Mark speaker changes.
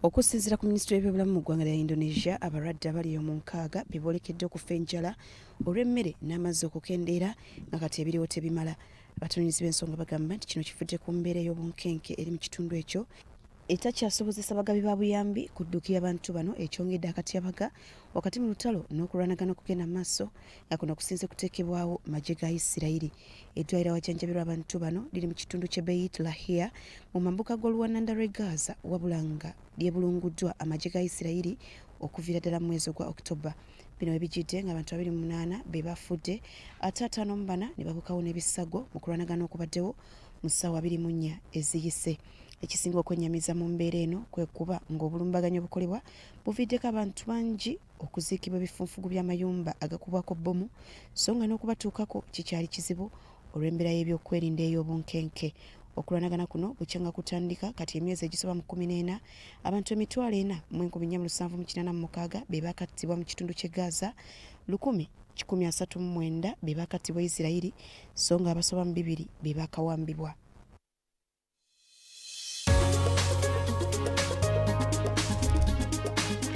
Speaker 1: Okusinziira ku minisitule y'ebyobulamu mu ggwanga lya Indonesia, abalwadde abali mu nkaaga be boolekedde okufa enjala olw'emmere n'amazzi okukendeera nga kati ebiriwo tebimala. Abatunuulizi b'ensonga bagamba nti kino kivudde ku mbeera ey'obunkenke eri mu kitundu ekyo etakyasobozesa bagabi ba buyambi kuddukira bantu bano, ekyongedde akatyabaga wakati mu lutalo n'okulwanagana okugenda mu maaso nga kuno kusinze kuteekebwawo magye ga Isirayiri. Eddwaliro awajjanjabirwa abantu bano liri mu kitundu ky'e Beit Lahia mu mambuka g'oluwananda lw'e Gaza, wabula nga lyebulunguddwa amagye ga Isirayiri okuviira ddala mu mwezi ogwa Oktoba. Bino ebijjidde ng'abantu 28 be bafudde ate 54 ne babukawo n'ebisago mu kulwanagana okubaddewo mu ssaawa 24 eziyise. Ekisinga okwennyamiza mu mbeera eno kwe kuba ng'obulumbaganyi obukolebwa buviiddeko abantu bangi okuziikibwa ebifunfugu by'amayumba agakubwako bbomu, so nga n'okubatuukako kikyali kizibu olw'embeera y'ebyokwerinda ey'obunkenke. Okulwanagana kuno bukyanga kutandika kati emyezi egisoba mu 14, abantu 4,476 be baakattibwa mu kitundu ky'e Gaza, 1,139 be baakattibwa Isirayiri, so nga abasoba mu 2 be baakawambibwa.